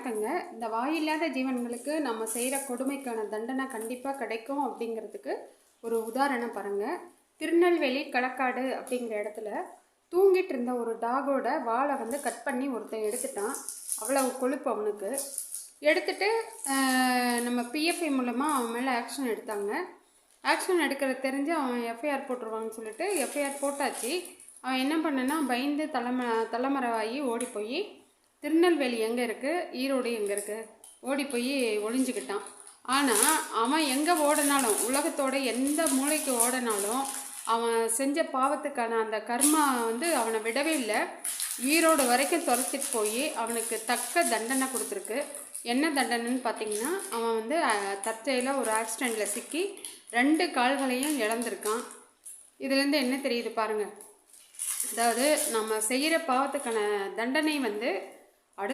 வணக்கங்க. இந்த வாயில்லாத ஜீவன்களுக்கு நம்ம செய்கிற கொடுமைக்கான தண்டனை கண்டிப்பாக கிடைக்கும் அப்படிங்கிறதுக்கு ஒரு உதாரணம் பாருங்க. திருநெல்வேலி களக்காடு அப்படிங்கிற இடத்துல தூங்கிட்டு இருந்த ஒரு டாகோட வாழை வந்து கட் பண்ணி ஒருத்தன் எடுத்துட்டான். அவ்வளவு கொழுப்பு அவனுக்கு. எடுத்துட்டு நம்ம பிஎஃப்ஐ மூலமாக அவன் மேலே ஆக்ஷன் எடுத்தாங்க. ஆக்ஷன் எடுக்கிறது தெரிஞ்சு அவன் எஃப்ஐஆர் போட்டுருவான்னு சொல்லிட்டு எஃப்ஐஆர் போட்டாச்சு. அவன் என்ன பண்ணனா பயந்து தலைமறைவாகி ஓடி போய் திருநெல்வேலி எங்கே இருக்குது, ஈரோடு எங்கே இருக்குது, ஓடி போய் ஒளிஞ்சிக்கிட்டான். ஆனால் அவன் எங்கே ஓடினாலும், உலகத்தோட எந்த மூளைக்கு ஓடினாலும் அவன் செஞ்ச பாவத்துக்கான அந்த கர்மா வந்து அவனை விடவே இல்லை. ஈரோடு வரைக்கும் துரத்திட்டு போய் அவனுக்கு தக்க தண்டனை கொடுத்துருக்கு. என்ன தண்டனைன்னு பார்த்தீங்கன்னா, அவன் வந்து தற்செயலாக ஒரு ஆக்சிடெண்ட்டில் சிக்கி 2 கால்களையும் இழந்திருக்கான். இதுலேருந்து என்ன தெரியுது பாருங்கள். அதாவது நம்ம செய்கிற பாவத்துக்கான தண்டனை வந்து